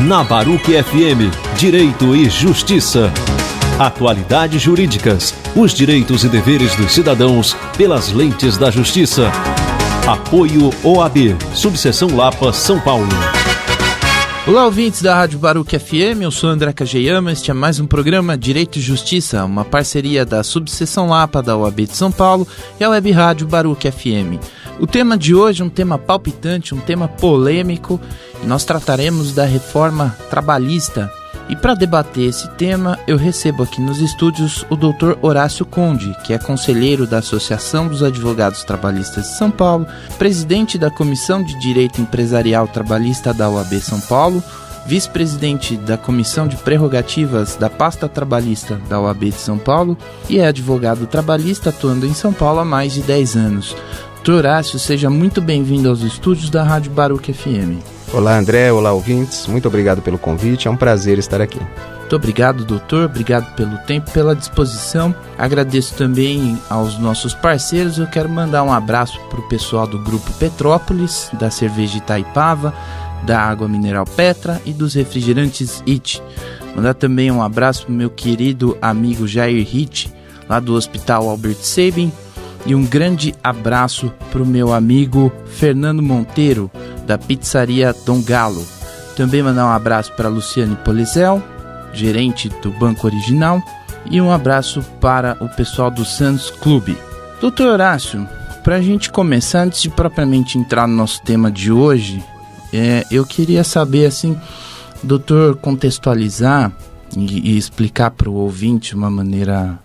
Na Baruch FM, Direito e Justiça. Atualidades jurídicas, os direitos e deveres dos cidadãos pelas lentes da justiça. Apoio OAB, Subseção Lapa, São Paulo. Olá, ouvintes da Rádio Baruch FM, eu sou André Kageyama, este é mais um programa Direito e Justiça, uma parceria da Subseção Lapa da OAB de São Paulo e a Web Rádio Baruch FM. O tema de hoje é um tema palpitante, um tema polêmico, e nós trataremos da reforma trabalhista. E para debater esse tema, eu recebo aqui nos estúdios o Dr. Horácio Conde, que é conselheiro da Associação dos Advogados Trabalhistas de São Paulo, presidente da Comissão de Direito Empresarial Trabalhista da OAB São Paulo, vice-presidente da Comissão de Prerrogativas da Pasta Trabalhista da OAB de São Paulo e é advogado trabalhista atuando em São Paulo há mais de 10 anos. Dr. Horácio, seja muito bem-vindo aos estúdios da Rádio Baruch FM. Olá, André, olá, ouvintes, muito obrigado pelo convite, é um prazer estar aqui. Muito obrigado, doutor, obrigado pelo tempo, pela disposição. Agradeço também aos nossos parceiros. Eu quero mandar um abraço para o pessoal do Grupo Petrópolis, da Cerveja Itaipava, da Água Mineral Petra e dos refrigerantes IT. Mandar também um abraço para o meu querido amigo Jair Hitt, lá do Hospital Albert Sabin. E um grande abraço para o meu amigo Fernando Monteiro, da Pizzaria Dom Galo. Também mandar um abraço para Luciane Polizel, gerente do Banco Original. E um abraço para o pessoal do Santos Clube. Doutor Horácio, para a gente começar, antes de propriamente entrar no nosso tema de hoje, eu queria saber, assim, doutor, contextualizar e explicar para o ouvinte de uma maneira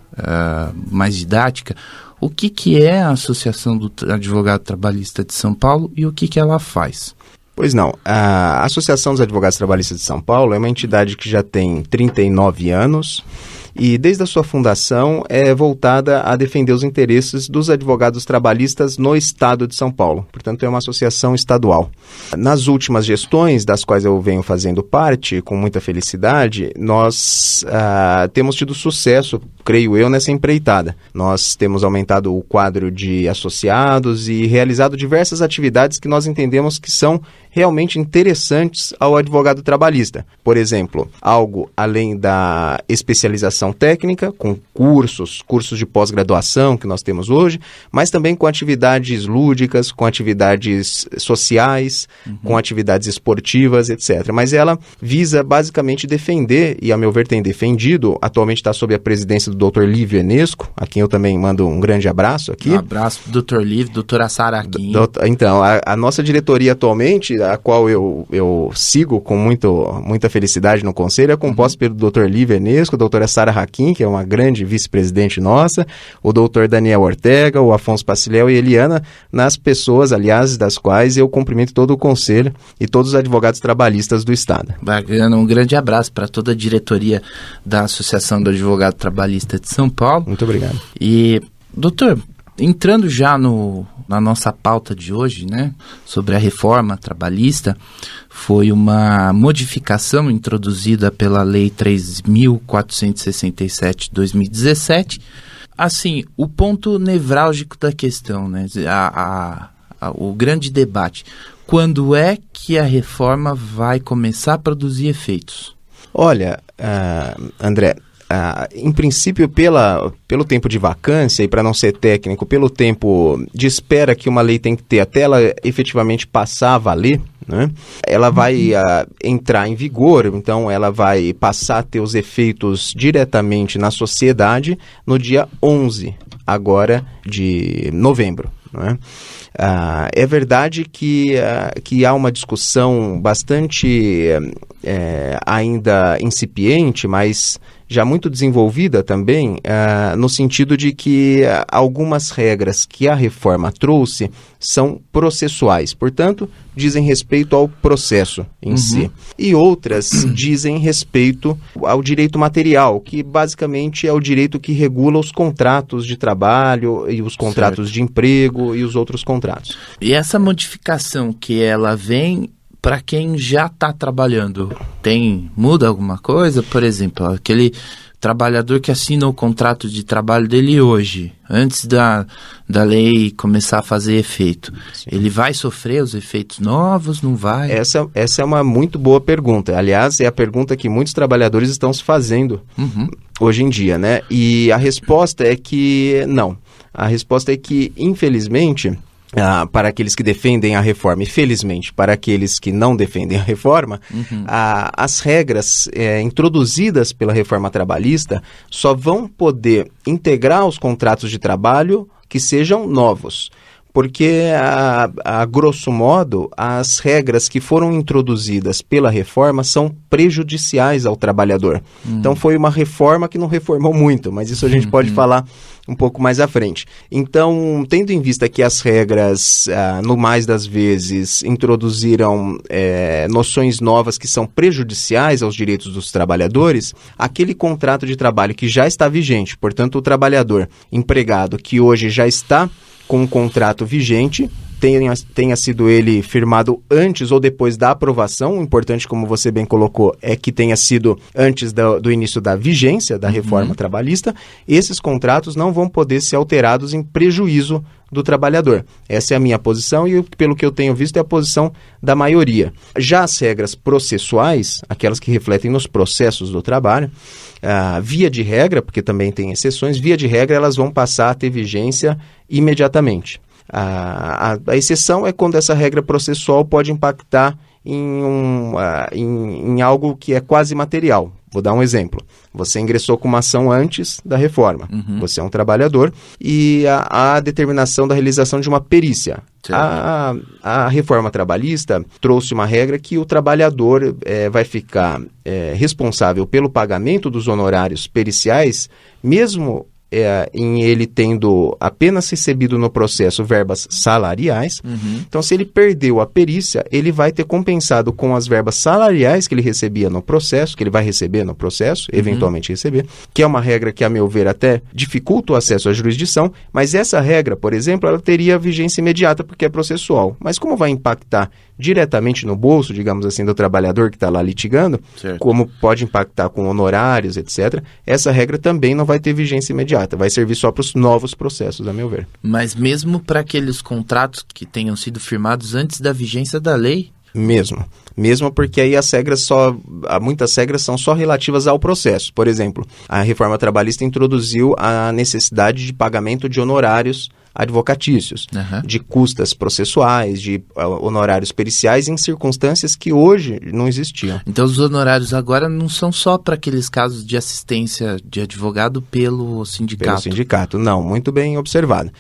mais didática o que é a Associação do Advogado Trabalhista de São Paulo e o que ela faz. Pois não, a Associação dos Advogados Trabalhistas de São Paulo é uma entidade que já tem 39 anos e desde a sua fundação é voltada a defender os interesses dos advogados trabalhistas no estado de São Paulo. Portanto, é uma associação estadual. Nas últimas gestões, das quais eu venho fazendo parte, com muita felicidade, nós temos tido sucesso, creio eu, nessa empreitada. Nós temos aumentado o quadro de associados e realizado diversas atividades que nós entendemos que são realmente interessantes ao advogado trabalhista. Por exemplo, algo além da especialização técnica, com cursos de pós-graduação que nós temos hoje, mas também com atividades lúdicas, com atividades sociais, com atividades esportivas, etc. Mas ela visa basicamente defender, e a meu ver tem defendido, atualmente está sob a presidência do Dr. Lívio Enesco, a quem eu também mando um grande abraço aqui. Um abraço para o Dr. Lívio, doutora Sara Hakim. Então, a nossa diretoria atualmente, a qual eu sigo com muita felicidade no conselho, é composta pelo Dr. Lívio Enesco, a doutora Sara Hakim, que é uma grande vice-presidente nossa, o Dr. Daniel Ortega, o Afonso Pacilel e Eliana, nas pessoas, aliás, das quais eu cumprimento todo o conselho e todos os advogados trabalhistas do estado. Bacana, um grande abraço para toda a diretoria da Associação do Advogado Trabalhista de São Paulo. Muito obrigado. E, doutor, entrando já na nossa pauta de hoje, né, sobre a reforma trabalhista, foi uma modificação introduzida pela Lei 3.467 de 2017. Assim, o ponto nevrálgico da questão, né, o grande debate, quando é que a reforma vai começar a produzir efeitos? Olha, André, em princípio, pelo tempo de vacância e para não ser técnico, pelo tempo de espera que uma lei tem que ter até ela efetivamente passar a valer, né? Ela vai entrar em vigor, então ela vai passar a ter os efeitos diretamente na sociedade no dia 11 agora de novembro, né? É verdade que há uma discussão bastante ainda incipiente, mas já muito desenvolvida também, no sentido de que algumas regras que a reforma trouxe são processuais, portanto, dizem respeito ao processo em si. E outras dizem respeito ao direito material, que basicamente é o direito que regula os contratos de trabalho e os contratos de emprego e os outros contratos. E essa modificação que ela vem para quem já está trabalhando, muda alguma coisa? Por exemplo, aquele trabalhador que assina o contrato de trabalho dele hoje, antes da lei começar a fazer efeito, sim, ele vai sofrer os efeitos novos, não vai? Essa é uma muito boa pergunta. Aliás, é a pergunta que muitos trabalhadores estão se fazendo hoje em dia, né? E a resposta é que não. A resposta é que, infelizmente, para aqueles que defendem a reforma e, felizmente, para aqueles que não defendem a reforma, as regras introduzidas pela reforma trabalhista só vão poder integrar os contratos de trabalho que sejam novos. Porque, a grosso modo, as regras que foram introduzidas pela reforma são prejudiciais ao trabalhador. Então, foi uma reforma que não reformou muito, mas isso a gente pode falar um pouco mais à frente. Então, tendo em vista que as regras, no mais das vezes, introduziram noções novas que são prejudiciais aos direitos dos trabalhadores, aquele contrato de trabalho que já está vigente, portanto, o trabalhador empregado que hoje já está com um contrato vigente, tenha sido ele firmado antes ou depois da aprovação, o importante, como você bem colocou, é que tenha sido antes do início da vigência da reforma trabalhista, esses contratos não vão poder ser alterados em prejuízo do trabalhador. Essa é a minha posição e, pelo que eu tenho visto, é a posição da maioria. Já as regras processuais, aquelas que refletem nos processos do trabalho, via de regra, porque também tem exceções, via de regra elas vão passar a ter vigência imediatamente. A exceção é quando essa regra processual pode impactar em algo que é quase material. Vou dar um exemplo. Você ingressou com uma ação antes da reforma. Você é um trabalhador e a determinação da realização de uma perícia. A reforma trabalhista trouxe uma regra que o trabalhador vai ficar responsável pelo pagamento dos honorários periciais, mesmo em ele tendo apenas recebido no processo verbas salariais. Então, se ele perdeu a perícia, ele vai ter compensado com as verbas salariais que ele recebia no processo, que ele vai receber no processo, eventualmente receber, que é uma regra que, a meu ver, até dificulta o acesso à jurisdição, mas essa regra, por exemplo, ela teria vigência imediata porque é processual. Mas como vai impactar diretamente no bolso, digamos assim, do trabalhador que está lá litigando, certo, como pode impactar com honorários, etc., essa regra também não vai ter vigência imediata. Vai servir só para os novos processos, a meu ver. Mas mesmo para aqueles contratos que tenham sido firmados antes da vigência da lei? Mesmo porque aí muitas regras são só relativas ao processo. Por exemplo, a reforma trabalhista introduziu a necessidade de pagamento de honorários advocatícios, de custas processuais, de honorários periciais em circunstâncias que hoje não existiam. Então os honorários agora não são só para aqueles casos de assistência de advogado pelo sindicato? Pelo sindicato, não, muito bem observado.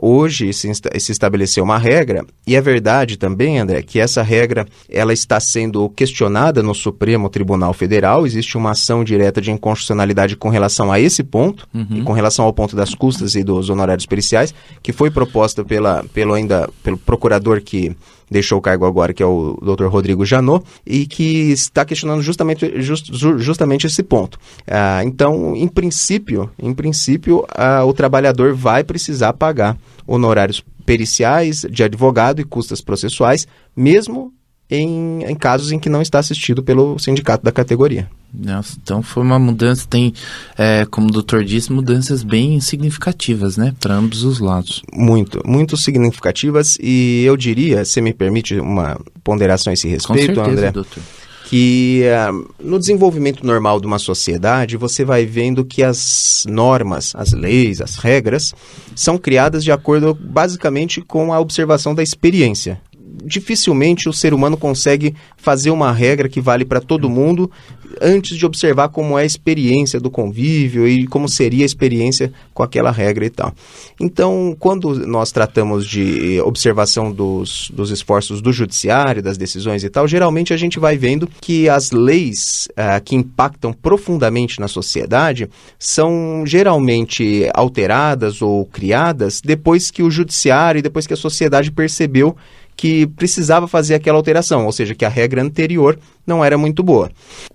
Hoje se estabeleceu uma regra, e é verdade também, André, que essa regra ela está sendo questionada no Supremo Tribunal Federal. Existe uma ação direta de inconstitucionalidade com relação a esse ponto, e com relação ao ponto das custas e dos honorários periciais, que foi proposta pelo procurador que deixou o cargo agora, que é o Dr. Rodrigo Janot, e que está questionando justamente esse ponto. Então, em princípio, o trabalhador vai precisar pagar honorários periciais de advogado e custas processuais, mesmo em casos em que não está assistido pelo sindicato da categoria. Nossa, então foi uma mudança, como o doutor disse, mudanças bem significativas, né, para ambos os lados. Muito significativas, e eu diria, se me permite uma ponderação a esse respeito, com certeza, André, doutor, que no desenvolvimento normal de uma sociedade, você vai vendo que as normas, as leis, as regras, são criadas de acordo basicamente com a observação da experiência. Dificilmente o ser humano consegue fazer uma regra que vale para todo mundo antes de observar como é a experiência do convívio e como seria a experiência com aquela regra e tal. Então, quando nós tratamos de observação dos esforços do judiciário, das decisões e tal, geralmente a gente vai vendo que as leis que impactam profundamente na sociedade são geralmente alteradas ou criadas depois que o judiciário e depois que a sociedade percebeu que precisava fazer aquela alteração, ou seja, que a regra anterior não era muito boa.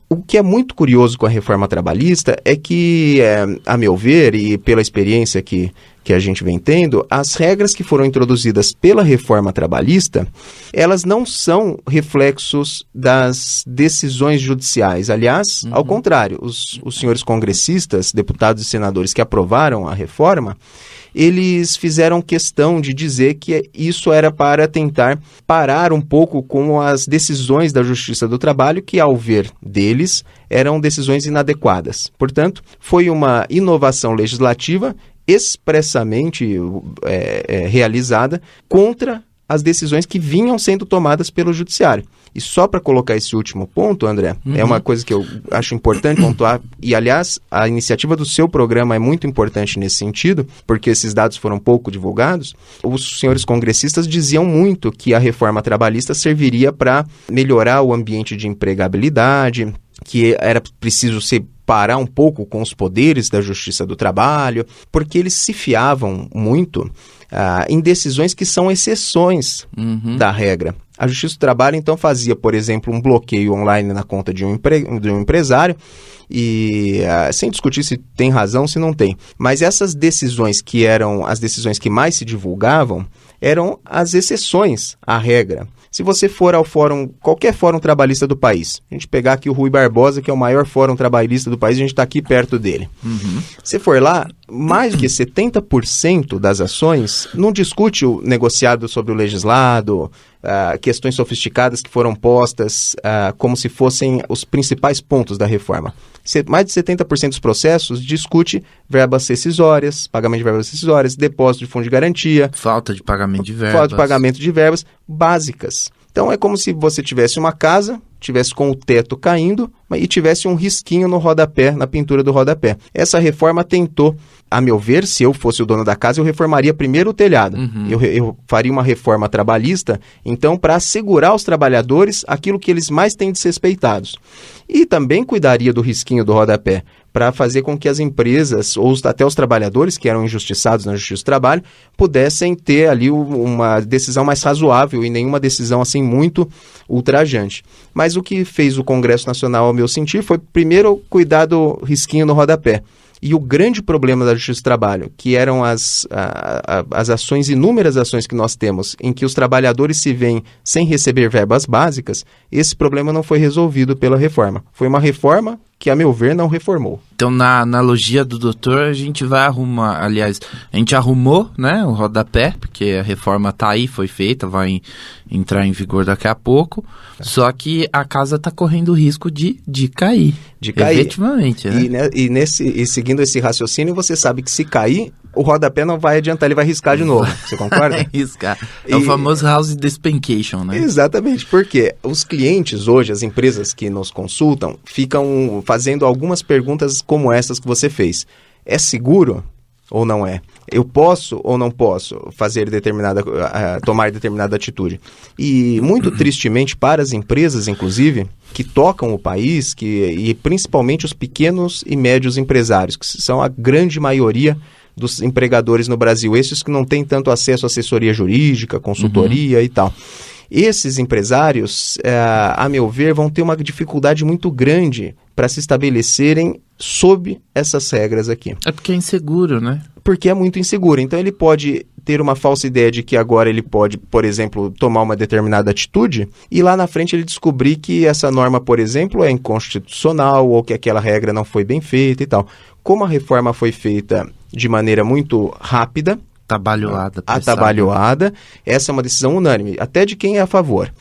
O que é muito curioso com a reforma trabalhista é que, a meu ver, e pela experiência que que a gente vem tendo, as regras que foram introduzidas pela reforma trabalhista, elas não são reflexos das decisões judiciais. Aliás, ao contrário, os senhores congressistas, deputados e senadores que aprovaram a reforma, eles fizeram questão de dizer que isso era para tentar parar um pouco com as decisões da Justiça do Trabalho, que, ao ver deles, eram decisões inadequadas. Portanto, foi uma inovação legislativa expressamente realizada contra as decisões que vinham sendo tomadas pelo Judiciário. E só para colocar esse último ponto, André, é uma coisa que eu acho importante pontuar, e aliás, a iniciativa do seu programa é muito importante nesse sentido, porque esses dados foram pouco divulgados. Os senhores congressistas diziam muito que a reforma trabalhista serviria para melhorar o ambiente de empregabilidade, que era preciso separar um pouco com os poderes da Justiça do Trabalho, porque eles se fiavam muito em decisões que são exceções da regra. A Justiça do Trabalho, então, fazia, por exemplo, um bloqueio online na conta de um empresário, e sem discutir se tem razão, se não tem. Mas essas decisões que eram as decisões que mais se divulgavam, eram as exceções à regra. Se você for ao fórum, qualquer fórum trabalhista do país, a gente pegar aqui o Rui Barbosa, que é o maior fórum trabalhista do país, a gente está aqui perto dele. Se for lá, mais do que 70% das ações não discute o negociado sobre o legislado, questões sofisticadas que foram postas como se fossem os principais pontos da reforma. Mais de 70% dos processos discute verbas rescisórias, pagamento de verbas rescisórias, depósito de fundo de garantia. Falta de pagamento de verbas. Falta de pagamento de verbas básicas. Então é como se você tivesse uma casa, tivesse com o teto caindo e tivesse um risquinho no rodapé, na pintura do rodapé. Essa reforma tentou, a meu ver, se eu fosse o dono da casa, eu reformaria primeiro o telhado. Eu faria uma reforma trabalhista, então, para assegurar aos trabalhadores aquilo que eles mais têm desrespeitados. E também cuidaria do risquinho do rodapé, para fazer com que as empresas, ou até os trabalhadores que eram injustiçados na Justiça do Trabalho, pudessem ter ali uma decisão mais razoável e nenhuma decisão assim muito ultrajante. Mas o que fez o Congresso Nacional, ao meu sentir, foi primeiro cuidar do risquinho no rodapé. E o grande problema da Justiça do Trabalho, que eram as ações, inúmeras ações que nós temos, em que os trabalhadores se veem sem receber verbas básicas, esse problema não foi resolvido pela reforma. Foi uma reforma que, a meu ver, não reformou. Então, na analogia do doutor, a gente vai arrumar, aliás, a gente arrumou, né, o rodapé, porque a reforma está aí, foi feita, vai entrar em vigor daqui a pouco, só que a casa está correndo o risco de cair. De cair. Efetivamente, né? E seguindo esse raciocínio, você sabe que se cair, o rodapé não vai adiantar, ele vai riscar de novo. Você concorda? Vai riscar. É o famoso house despencation, né? Exatamente, porque os clientes hoje, as empresas que nos consultam, ficam fazendo algumas perguntas como essas que você fez. É seguro ou não é? Eu posso ou não posso tomar determinada atitude? E muito tristemente para as empresas, inclusive, que tocam o país, e principalmente os pequenos e médios empresários, que são a grande maioria dos empregadores no Brasil, esses que não têm tanto acesso à assessoria jurídica, consultoria e tal. Esses empresários, a meu ver, vão ter uma dificuldade muito grande para se estabelecerem sob essas regras aqui. É porque é inseguro, né? Porque é muito inseguro. Então ele pode ter uma falsa ideia de que agora ele pode, por exemplo, tomar uma determinada atitude e lá na frente ele descobrir que essa norma, por exemplo, é inconstitucional ou que aquela regra não foi bem feita e tal. Como a reforma foi feita de maneira muito rápida, atabalhoada, essa é uma decisão unânime, até de quem é a favor.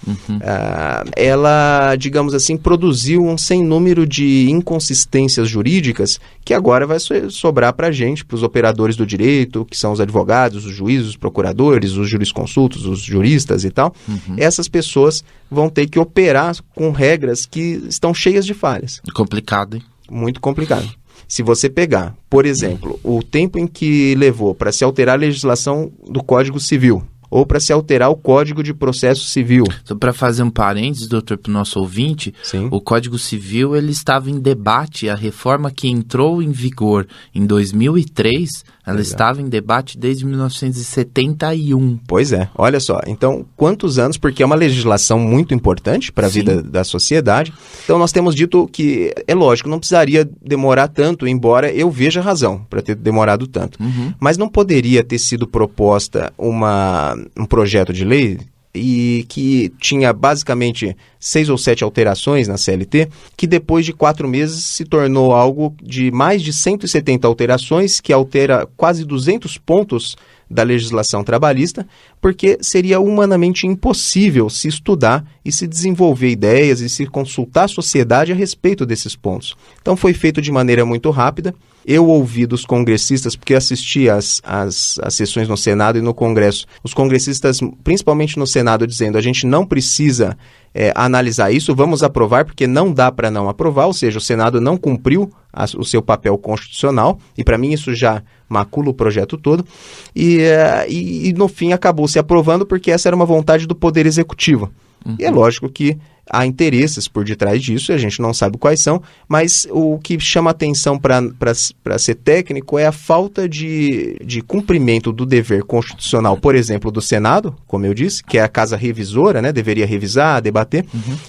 Ela, digamos assim, produziu um sem número de inconsistências jurídicas que agora vai sobrar para a gente, para os operadores do direito, que são os advogados, os juízes, os procuradores, os jurisconsultos, os juristas e tal. Essas pessoas vão ter que operar com regras que estão cheias de falhas. Complicado, hein? Muito complicado. Se você pegar, por exemplo, o tempo em que levou para se alterar a legislação do Código Civil, ou para se alterar o Código de Processo Civil. Só para fazer um parênteses, doutor, para o nosso ouvinte, Sim. O Código Civil ele estava em debate, a reforma que entrou em vigor em 2003, ela estava em debate desde 1971. Pois é, olha só, então quantos anos, porque é uma legislação muito importante para a vida da sociedade, então nós temos dito que, é lógico, não precisaria demorar tanto, embora eu veja razão para ter demorado tanto, mas não poderia ter sido proposta um projeto de lei e que tinha basicamente 6 ou 7 alterações na CLT, que depois de 4 meses se tornou algo de mais de 170 alterações, que altera quase 200 pontos da legislação trabalhista, porque seria humanamente impossível se estudar e se desenvolver ideias e se consultar a sociedade a respeito desses pontos. Então foi feito de maneira muito rápida. Eu ouvi dos congressistas, porque assisti às sessões no Senado e no Congresso, os congressistas, principalmente no Senado, dizendo: a gente não precisa analisar isso, vamos aprovar, porque não dá para não aprovar, ou seja, o Senado não cumpriu o seu papel constitucional, e para mim isso já macula o projeto todo, e no fim acabou se aprovando porque essa era uma vontade do Poder Executivo. E é lógico que há interesses por detrás disso, a gente não sabe quais são, mas o que chama atenção para ser técnico é a falta de cumprimento do dever constitucional, por exemplo, do Senado, como eu disse, que é a casa revisora, né, deveria revisar, debater,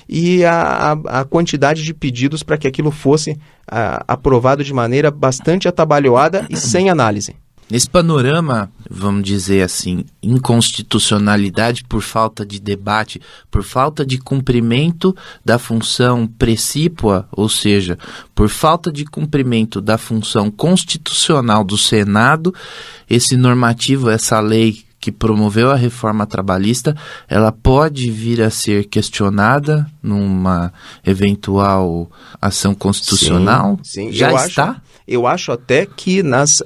e a quantidade de pedidos para que aquilo fosse aprovado de maneira bastante atabalhoada e sem análise. Nesse panorama, vamos dizer assim, inconstitucionalidade por falta de debate, por falta de cumprimento da função precípua, ou seja, por falta de cumprimento da função constitucional do Senado, esse normativo, essa lei que promoveu a reforma trabalhista, ela pode vir a ser questionada numa eventual ação constitucional? Sim, já está? Eu acho até que nas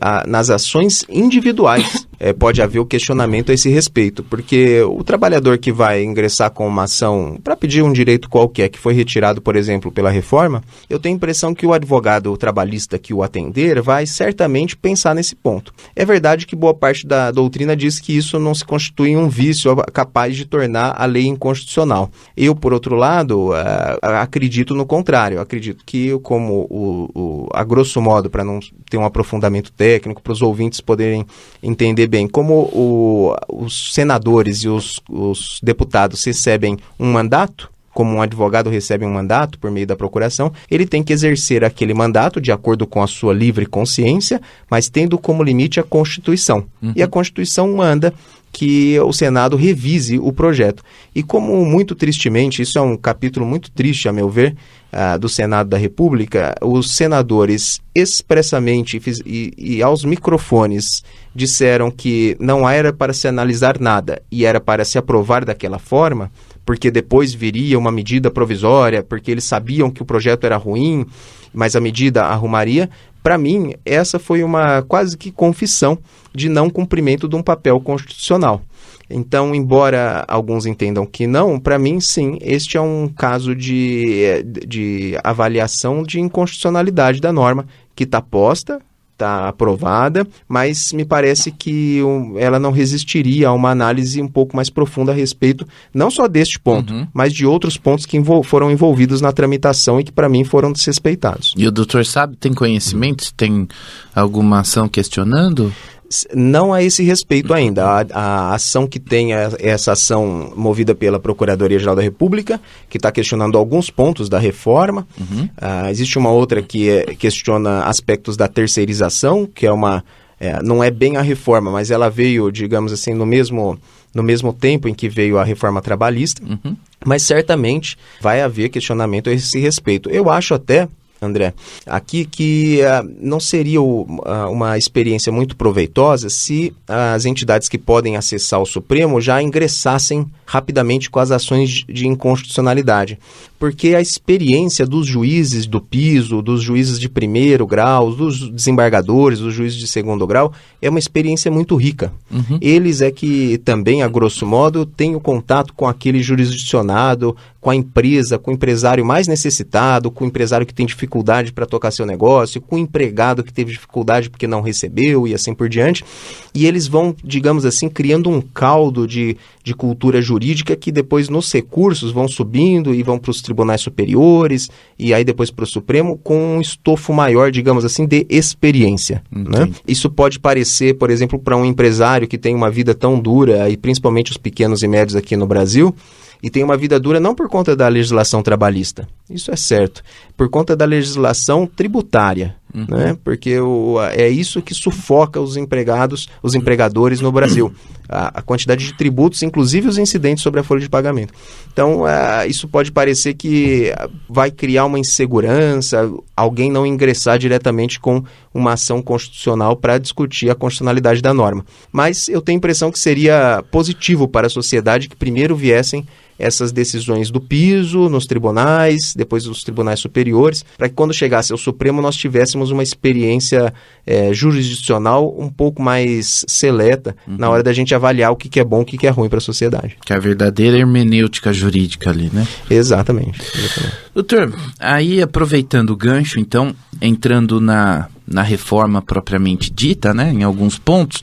ações individuais pode haver o questionamento a esse respeito, porque o trabalhador que vai ingressar com uma ação para pedir um direito qualquer que foi retirado, por exemplo, pela reforma, eu tenho a impressão que o advogado trabalhista que o atender vai certamente pensar nesse ponto. É verdade que boa parte da doutrina diz que isso não se constitui um vício capaz de tornar a lei inconstitucional. Eu, por outro lado, acredito no contrário. Acredito que, como a grosso modo, para não ter um aprofundamento técnico, para os ouvintes poderem entender bem, como os senadores e os deputados recebem um mandato, como um advogado recebe um mandato por meio da procuração, ele tem que exercer aquele mandato de acordo com a sua livre consciência, mas tendo como limite a Constituição. E a Constituição manda que o Senado revise o projeto. E como muito tristemente, isso é um capítulo muito triste, a meu ver, do Senado da República, os senadores expressamente e aos microfones disseram que não era para se analisar nada e era para se aprovar daquela forma, porque depois viria uma medida provisória, porque eles sabiam que o projeto era ruim, mas a medida arrumaria. Para mim, essa foi uma quase que confissão de não cumprimento de um papel constitucional. Então, embora alguns entendam que não, para mim, sim, este é um caso de avaliação de inconstitucionalidade da norma, que está posta, está aprovada, mas me parece que ela não resistiria a uma análise um pouco mais profunda a respeito, não só deste ponto, mas de outros pontos que foram envolvidos na tramitação e que, para mim, foram desrespeitados. E o doutor sabe, tem conhecimento? Tem alguma ação questionando? Não a esse respeito ainda. A ação que tem essa ação movida pela Procuradoria-Geral da República, que está questionando alguns pontos da reforma. Existe uma outra que questiona aspectos da terceirização, que não é bem a reforma, mas ela veio, digamos assim, no mesmo tempo em que veio a reforma trabalhista. Mas certamente vai haver questionamento a esse respeito. Eu acho até, André, aqui que não seria uma experiência muito proveitosa se as entidades que podem acessar o Supremo já ingressassem rapidamente com as ações de inconstitucionalidade, porque a experiência dos juízes do piso, dos juízes de primeiro grau, dos desembargadores, dos juízes de segundo grau, é uma experiência muito rica. Eles é que também, a grosso modo, têm o contato com aquele jurisdicionado, com a empresa, com o empresário mais necessitado, com o empresário que tem dificuldade para tocar seu negócio, com o empregado que teve dificuldade porque não recebeu e assim por diante. E eles vão, digamos assim, criando um caldo de cultura jurídica que depois nos recursos vão subindo e vão para os tribunais superiores e aí depois para o Supremo com um estofo maior, digamos assim, de experiência. Né? Isso pode parecer, por exemplo, para um empresário que tem uma vida tão dura, e principalmente os pequenos e médios aqui no Brasil, e tem uma vida dura não por conta da legislação trabalhista, isso é certo, por conta da legislação tributária, né? Porque é isso que sufoca os empregadores no Brasil, a quantidade de tributos, inclusive os incidentes sobre a folha de pagamento. Então, isso pode parecer que vai criar uma insegurança, alguém não ingressar diretamente com uma ação constitucional para discutir a constitucionalidade da norma. Mas eu tenho a impressão que seria positivo para a sociedade que primeiro viessem essas decisões do piso, nos tribunais, depois dos tribunais superiores, para que quando chegasse ao Supremo nós tivéssemos uma experiência jurisdicional um pouco mais seleta na hora da gente avaliar o que é bom e o que é ruim para a sociedade. Que é a verdadeira hermenêutica jurídica ali, né? Exatamente. Doutor, aí aproveitando o gancho, então, entrando na reforma propriamente dita, né, em alguns pontos,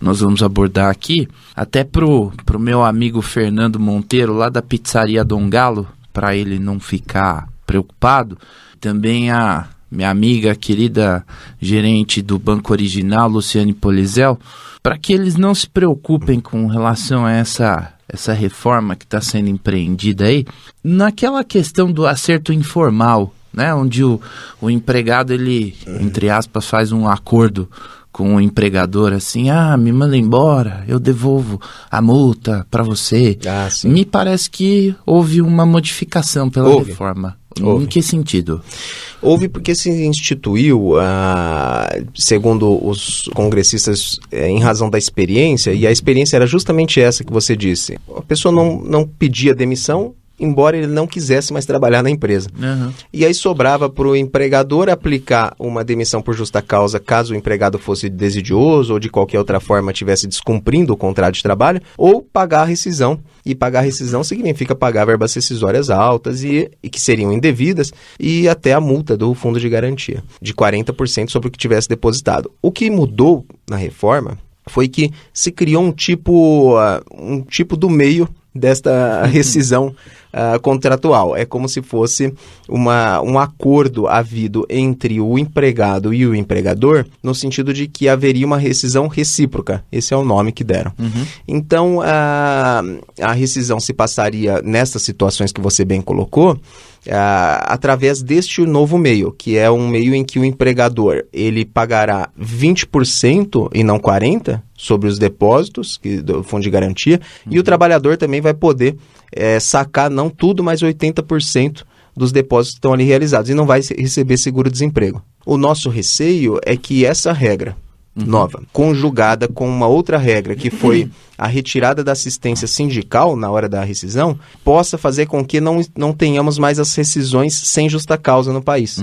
nós vamos abordar aqui, até pro meu amigo Fernando Monteiro, lá da Pizzaria Dom Galo, para ele não ficar preocupado, também a minha amiga, querida gerente do Banco Original, Luciane Polizel, para que eles não se preocupem com relação a essa reforma que está sendo empreendida aí, naquela questão do acerto informal, né, onde o empregado, ele, entre aspas, faz um acordo com o empregador, assim, me manda embora, eu devolvo a multa para você. Me parece que houve uma modificação pela reforma. Em que sentido? Houve porque se instituiu, segundo os congressistas, em razão da experiência, e a experiência era justamente essa que você disse. A pessoa não pedia demissão, embora ele não quisesse mais trabalhar na empresa. E aí sobrava para o empregador aplicar uma demissão por justa causa, caso o empregado fosse desidioso ou de qualquer outra forma estivesse descumprindo o contrato de trabalho, ou pagar a rescisão. E pagar a rescisão significa pagar verbas rescisórias altas e que seriam indevidas, e até a multa do fundo de garantia, de 40% sobre o que tivesse depositado. O que mudou na reforma foi que se criou um tipo do meio desta rescisão contratual. É como se fosse um acordo havido entre o empregado e o empregador, no sentido de que haveria uma rescisão recíproca. Esse é o nome que deram. Então, a rescisão se passaria nessas situações que você bem colocou, através deste novo meio, que é um meio em que o empregador ele pagará 20% e não 40% sobre os depósitos do fundo de garantia, e o trabalhador também vai poder sacar não tudo, mas 80% dos depósitos que estão ali realizados, e não vai receber seguro-desemprego. O nosso receio é que essa regra nova, conjugada com uma outra regra, que foi a retirada da assistência sindical na hora da rescisão, possa fazer com que não tenhamos mais as rescisões sem justa causa no país.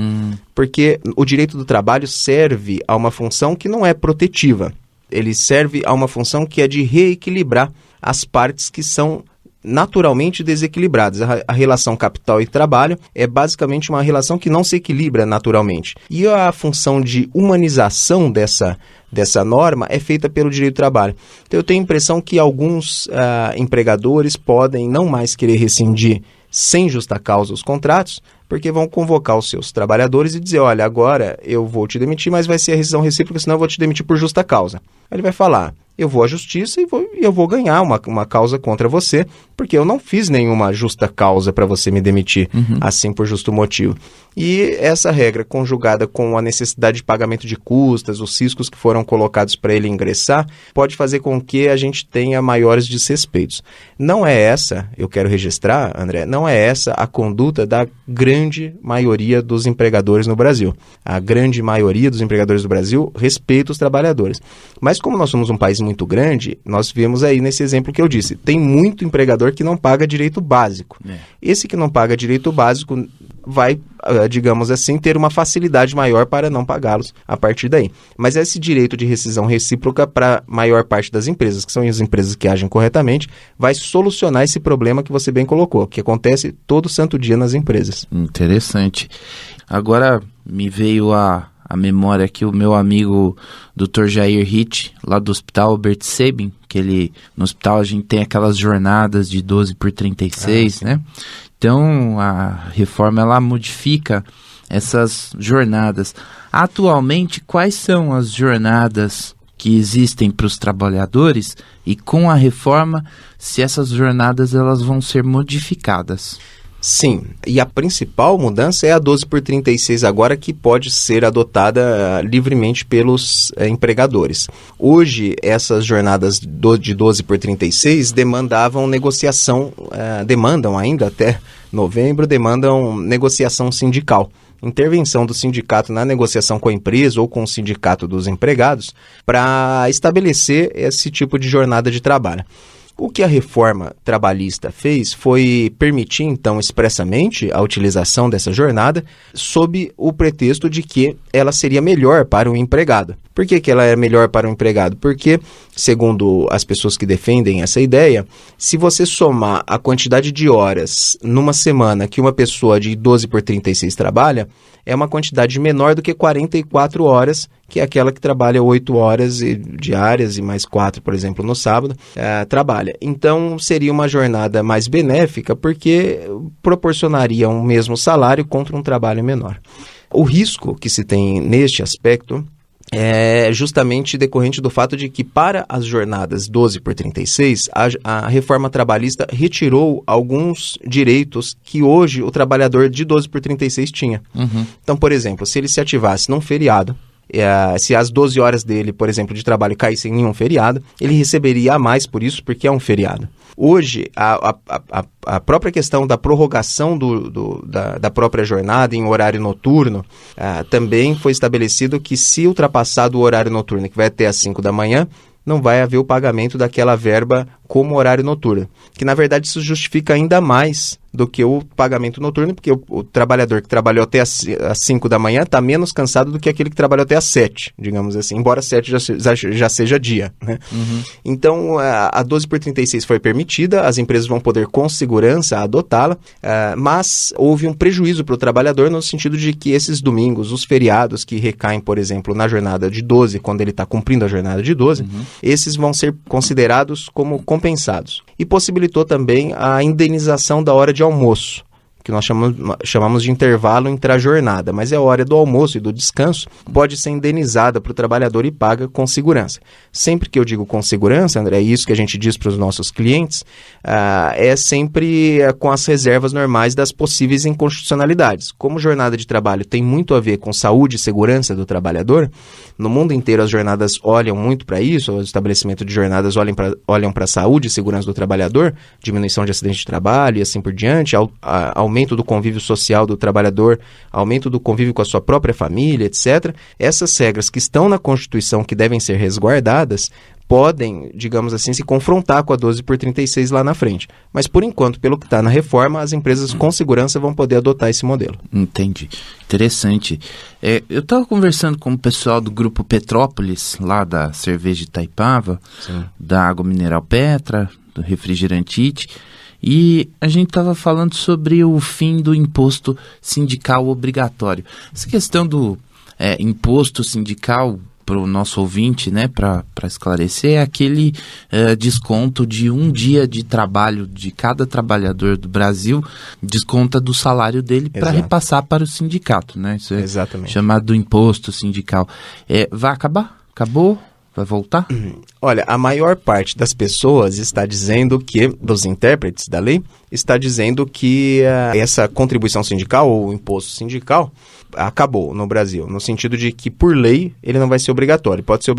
Porque o direito do trabalho serve a uma função que não é protetiva. Ele serve a uma função que é de reequilibrar as partes que são naturalmente desequilibradas. A relação capital e trabalho é basicamente uma relação que não se equilibra naturalmente. E a função de humanização dessa norma é feita pelo direito do trabalho. Então eu tenho a impressão que alguns empregadores podem não mais querer rescindir sem justa causa os contratos, porque vão convocar os seus trabalhadores e dizer, olha, agora eu vou te demitir, mas vai ser a rescisão recíproca, senão eu vou te demitir por justa causa. Aí ele vai falar, eu vou à justiça e eu vou ganhar uma causa contra você, porque eu não fiz nenhuma justa causa para você me demitir, assim por justo motivo. E essa regra, conjugada com a necessidade de pagamento de custas, os riscos que foram colocados para ele ingressar, pode fazer com que a gente tenha maiores desrespeitos. Não é essa, eu quero registrar, André, não é essa a conduta da grande maioria dos empregadores no Brasil. A grande maioria dos empregadores do Brasil respeita os trabalhadores. Mas como nós somos um país muito grande, nós vemos aí nesse exemplo que eu disse, tem muito empregador que não paga direito básico. Esse que não paga direito básico, vai, digamos assim, ter uma facilidade maior para não pagá-los a partir daí. Mas esse direito de rescisão recíproca para a maior parte das empresas, que são as empresas que agem corretamente, vai solucionar esse problema que você bem colocou, que acontece todo santo dia nas empresas. Interessante. Agora me veio a memória aqui o meu amigo Dr. Jair Hitch, lá do Hospital Albert Sabin, que no hospital a gente tem aquelas jornadas de 12x36, né? Então a reforma ela modifica essas jornadas. Atualmente, quais são as jornadas que existem para os trabalhadores e com a reforma, se essas jornadas elas vão ser modificadas? Sim, e a principal mudança é a 12x36 agora, que pode ser adotada livremente pelos empregadores. Hoje, essas jornadas de 12x36 demandam ainda até novembro, demandam negociação sindical. Intervenção do sindicato na negociação com a empresa ou com o sindicato dos empregados para estabelecer esse tipo de jornada de trabalho. O que a reforma trabalhista fez foi permitir, então, expressamente a utilização dessa jornada sob o pretexto de que ela seria melhor para o empregado. Por que ela é melhor para o empregado? Porque, segundo as pessoas que defendem essa ideia, se você somar a quantidade de horas numa semana que uma pessoa de 12x36 trabalha, é uma quantidade menor do que 44 horas, que é aquela que trabalha 8 horas diárias e mais 4, por exemplo, no sábado, trabalha. Então, seria uma jornada mais benéfica, porque proporcionaria um mesmo salário contra um trabalho menor. O risco que se tem neste aspecto é justamente decorrente do fato de que para as jornadas 12x36, a reforma trabalhista retirou alguns direitos que hoje o trabalhador de 12x36 tinha. Então, por exemplo, se ele se ativasse num feriado, se as 12 horas dele, por exemplo, de trabalho caíssem em um feriado, ele receberia a mais por isso, porque é um feriado. Hoje, a própria questão da prorrogação da própria jornada em horário noturno, também foi estabelecido que, se ultrapassado o horário noturno, que vai até às 5 da manhã, não vai haver o pagamento daquela verba como horário noturno. Que, na verdade, isso justifica ainda mais do que o pagamento noturno, porque o trabalhador que trabalhou até às 5 da manhã está menos cansado do que aquele que trabalhou até às 7, digamos assim, embora 7 já seja dia, né? Então, a 12x36 foi permitida, as empresas vão poder com segurança adotá-la, mas houve um prejuízo para o trabalhador no sentido de que esses domingos, os feriados que recaem, por exemplo, na jornada de 12, quando ele está cumprindo a jornada de 12, esses vão ser considerados como compensados. E possibilitou também a indenização da hora de almoço, que nós chamamos de intervalo intra-jornada, mas é a hora do almoço e do descanso, pode ser indenizada para o trabalhador e paga com segurança. Sempre que eu digo com segurança, André, é isso que a gente diz para os nossos clientes, é sempre com as reservas normais das possíveis inconstitucionalidades. Como jornada de trabalho tem muito a ver com saúde e segurança do trabalhador, no mundo inteiro as jornadas olham muito para isso, o estabelecimento de jornadas olham para a saúde e segurança do trabalhador, diminuição de acidentes de trabalho e assim por diante, aumento do convívio social do trabalhador, aumento do convívio com a sua própria família, etc. Essas regras que estão na Constituição, que devem ser resguardadas, podem, digamos assim, se confrontar com a 12x36 lá na frente. Mas, por enquanto, pelo que está na reforma, as empresas com segurança vão poder adotar esse modelo. Entendi. Interessante. Eu estava conversando com o pessoal do Grupo Petrópolis, lá da cerveja de Itaipava, da água mineral Petra, do refrigerante IT, e a gente estava falando sobre o fim do imposto sindical obrigatório. Essa questão do imposto sindical, para o nosso ouvinte, né, para esclarecer, é aquele desconto de um dia de trabalho de cada trabalhador do Brasil, desconta do salário dele para repassar para o sindicato, né? Isso é chamado do imposto sindical. Vai acabar? Acabou? Vai voltar? Olha, a maior parte das pessoas está dizendo que, dos intérpretes da lei, está dizendo que essa contribuição sindical ou imposto sindical acabou no Brasil, no sentido de que, por lei, ele não vai ser obrigatório. Pode ser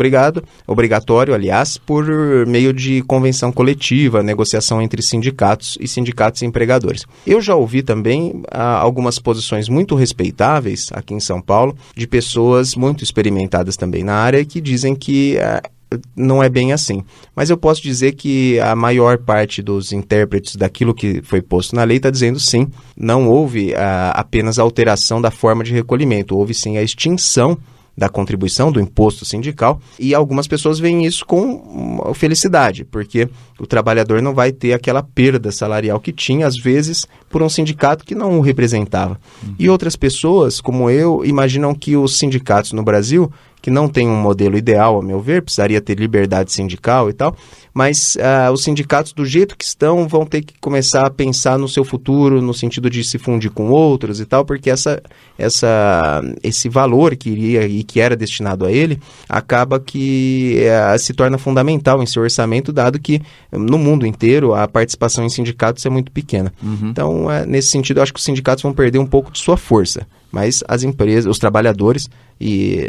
obrigatório, aliás, por meio de convenção coletiva, negociação entre sindicatos e empregadores. Eu já ouvi também algumas posições muito respeitáveis aqui em São Paulo, de pessoas muito experimentadas também na área, que dizem que não é bem assim. Mas eu posso dizer que a maior parte dos intérpretes daquilo que foi posto na lei está dizendo sim, não houve apenas a alteração da forma de recolhimento, houve sim a extinção da contribuição, do imposto sindical, e algumas pessoas veem isso com felicidade, porque o trabalhador não vai ter aquela perda salarial que tinha, às vezes, por um sindicato que não o representava. E outras pessoas, como eu, imaginam que os sindicatos no Brasil, que não tem um modelo ideal, a meu ver, precisaria ter liberdade sindical e tal, mas os sindicatos, do jeito que estão, vão ter que começar a pensar no seu futuro, no sentido de se fundir com outros e tal, porque esse valor que iria e que era destinado a ele, acaba que se torna fundamental em seu orçamento, dado que no mundo inteiro a participação em sindicatos é muito pequena. Então, nesse sentido, eu acho que os sindicatos vão perder um pouco de sua força, mas as empresas, os trabalhadores,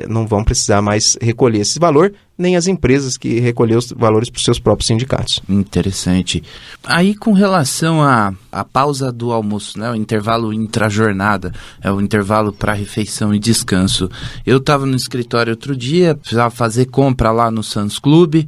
não vão precisar mais recolher esse valor, nem as empresas que recolher os valores para os seus próprios sindicatos. Interessante. Aí, com relação à pausa do almoço, né, o intervalo intrajornada, o intervalo para refeição e descanso. Eu estava no escritório outro dia, precisava fazer compra lá no Sam's Club,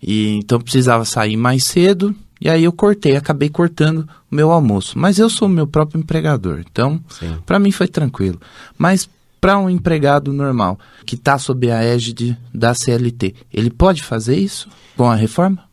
e então precisava sair mais cedo. E aí eu acabei cortando o meu almoço. Mas eu sou o meu próprio empregador, então para mim foi tranquilo. Mas para um empregado normal, que está sob a égide da CLT, ele pode fazer isso com a reforma?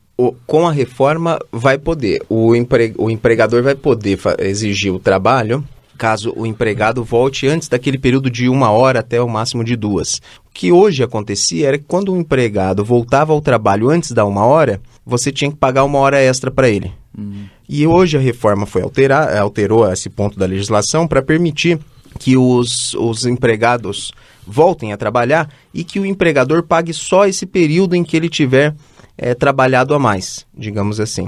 Com a reforma vai poder. O empregador vai poder exigir o trabalho caso o empregado volte antes daquele período de 1 hora até o máximo de 2. O que hoje acontecia era que quando o empregado voltava ao trabalho antes da 1 hora, você tinha que pagar 1 hora extra para ele. E hoje a reforma alterou esse ponto da legislação para permitir que os empregados voltem a trabalhar e que o empregador pague só esse período em que ele tiver trabalhado a mais, digamos assim.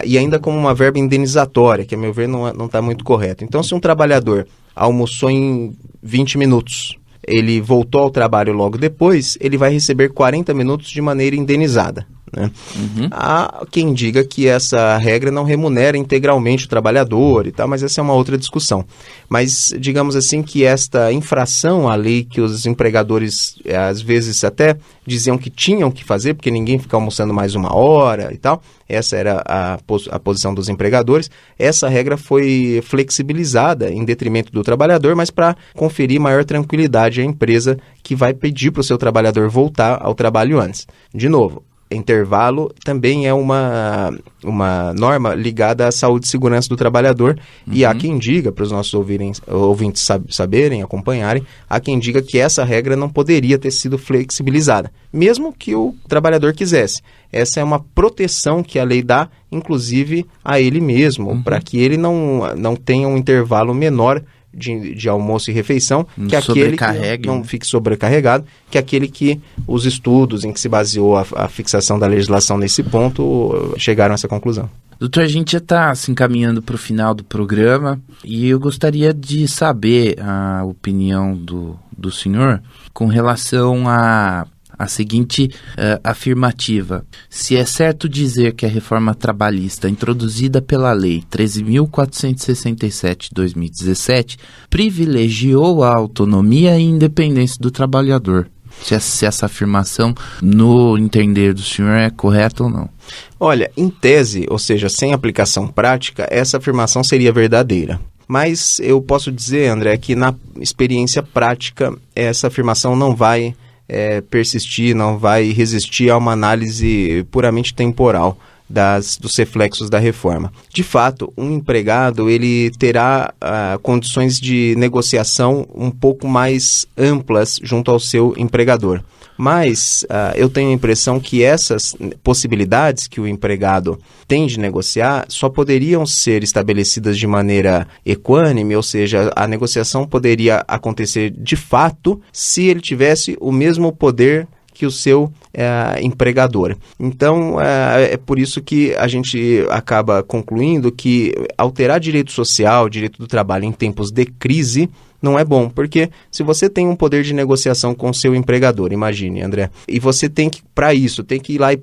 E ainda como uma verba indenizatória, que a meu ver não está muito correto. Então, se um trabalhador almoçou em 20 minutos, ele voltou ao trabalho logo depois, ele vai receber 40 minutos de maneira indenizada, né? Há quem diga que essa regra não remunera integralmente o trabalhador e tal, mas essa é uma outra discussão. Mas digamos assim que esta infração à lei que os empregadores às vezes até diziam que tinham que fazer, porque ninguém fica almoçando mais 1 hora e tal, essa era a posição dos empregadores, essa regra foi flexibilizada em detrimento do trabalhador, mas para conferir maior tranquilidade à empresa que vai pedir para o seu trabalhador voltar ao trabalho antes. De novo, intervalo também é uma norma ligada à saúde e segurança do trabalhador, e há quem diga, para os nossos ouvintes saberem, acompanharem, há quem diga que essa regra não poderia ter sido flexibilizada, mesmo que o trabalhador quisesse. Essa é uma proteção que a lei dá, inclusive, a ele mesmo, para que ele não tenha um intervalo menor de almoço e refeição, que aquele que não fique sobrecarregado, que aquele que os estudos em que se baseou a fixação da legislação nesse ponto chegaram a essa conclusão. Doutor, a gente já está se encaminhando para o final do programa e eu gostaria de saber a opinião do senhor com relação a seguinte afirmativa: se é certo dizer que a reforma trabalhista introduzida pela Lei 13.467 de 2017 privilegiou a autonomia e independência do trabalhador. Se essa afirmação, no entender do senhor, é correta ou não? Olha, em tese, ou seja, sem aplicação prática, essa afirmação seria verdadeira. Mas eu posso dizer, André, que na experiência prática, essa afirmação não vai persistir, não vai resistir a uma análise puramente temporal dos reflexos da reforma. De fato, um empregado ele terá condições de negociação um pouco mais amplas junto ao seu empregador. Mas eu tenho a impressão que essas possibilidades que o empregado tem de negociar só poderiam ser estabelecidas de maneira equânime, ou seja, a negociação poderia acontecer de fato se ele tivesse o mesmo poder que o seu empregador. Então, é por isso que a gente acaba concluindo que alterar direito social, direito do trabalho em tempos de crise, não é bom, porque se você tem um poder de negociação com o seu empregador, imagine, André, e você tem que, para isso, tem que ir lá e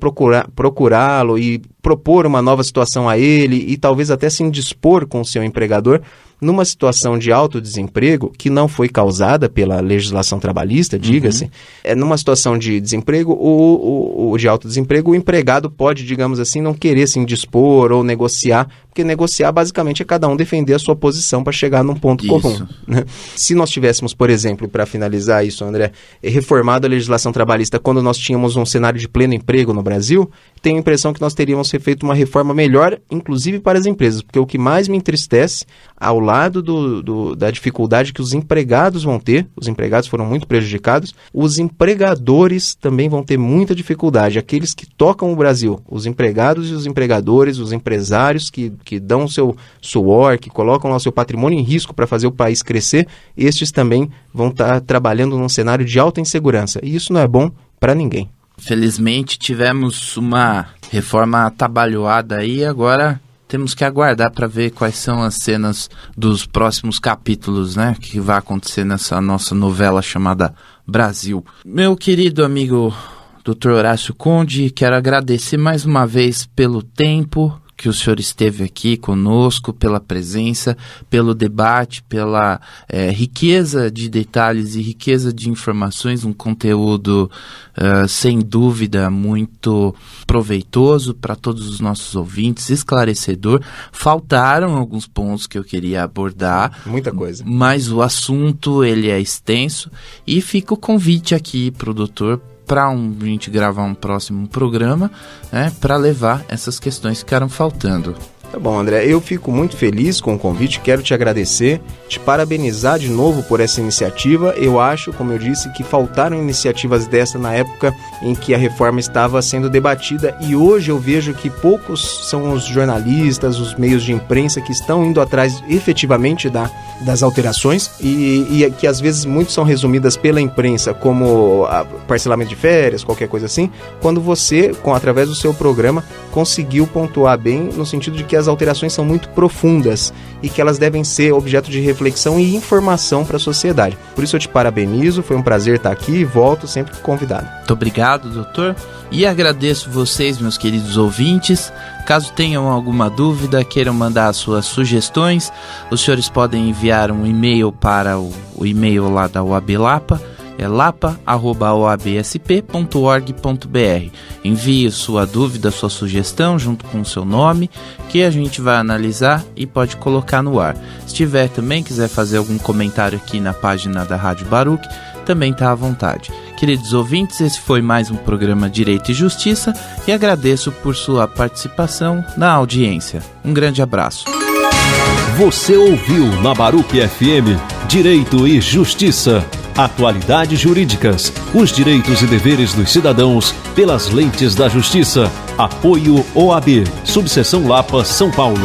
procurá-lo e propor uma nova situação a ele e talvez até se indispor com o seu empregador, numa situação de alto desemprego, que não foi causada pela legislação trabalhista, diga-se, numa situação de desemprego ou de alto desemprego, o empregado pode, digamos assim, não querer se indispor ou negociar, porque negociar basicamente é cada um defender a sua posição para chegar num ponto comum, né? Se nós tivéssemos, por exemplo, para finalizar isso, André, reformado a legislação trabalhista quando nós tínhamos um cenário de pleno emprego no Brasil, tenho a impressão que nós teríamos feito uma reforma melhor, inclusive para as empresas, porque o que mais me entristece, ao lado da dificuldade que os empregados vão ter, os empregados foram muito prejudicados, os empregadores também vão ter muita dificuldade, aqueles que tocam o Brasil, os empregados e os empregadores, os empresários que dão o seu suor, que colocam lá o seu patrimônio em risco para fazer o país crescer, estes também vão estar trabalhando num cenário de alta insegurança, e isso não é bom para ninguém. Felizmente tivemos uma reforma atabalhoada aí, agora temos que aguardar para ver quais são as cenas dos próximos capítulos, né, que vai acontecer nessa nossa novela chamada Brasil. Meu querido amigo Dr. Horácio Conde, quero agradecer mais uma vez pelo tempo que o senhor esteve aqui conosco, pela presença, pelo debate, pela riqueza de detalhes e riqueza de informações, um conteúdo sem dúvida muito proveitoso para todos os nossos ouvintes, esclarecedor. Faltaram alguns pontos que eu queria abordar. Muita coisa. Mas o assunto ele é extenso e fica o convite aqui para o doutor para a gente gravar um próximo programa, né, para levar essas questões que ficaram faltando. Tá bom, André, eu fico muito feliz com o convite, quero te agradecer, te parabenizar de novo por essa iniciativa. Eu acho, como eu disse, que faltaram iniciativas dessa na época em que a reforma estava sendo debatida, e hoje eu vejo que poucos são os jornalistas, os meios de imprensa que estão indo atrás efetivamente das alterações e que às vezes muitos são resumidas pela imprensa como parcelamento de férias, qualquer coisa assim, quando você, através do seu programa, conseguiu pontuar bem no sentido de que as alterações são muito profundas e que elas devem ser objeto de reflexão e informação para a sociedade. Por isso eu te parabenizo, foi um prazer estar aqui e volto sempre convidado. Muito obrigado, doutor, e agradeço vocês, meus queridos ouvintes. Caso tenham alguma dúvida, queiram mandar as suas sugestões, os senhores podem enviar um e-mail para o e-mail lá da OAB Lapa, é lapa@oabsp.org.br. Envie sua dúvida, sua sugestão junto com o seu nome, que a gente vai analisar e pode colocar no ar. Se tiver também, quiser fazer algum comentário aqui na página da Rádio Baruch, também está à vontade. Queridos ouvintes, esse foi mais um programa Direito e Justiça e agradeço por sua participação na audiência. Um grande abraço. Você ouviu na Baruch FM Direito e Justiça. Atualidades jurídicas, os direitos e deveres dos cidadãos pelas lentes da justiça. Apoio OAB, Subseção Lapa, São Paulo.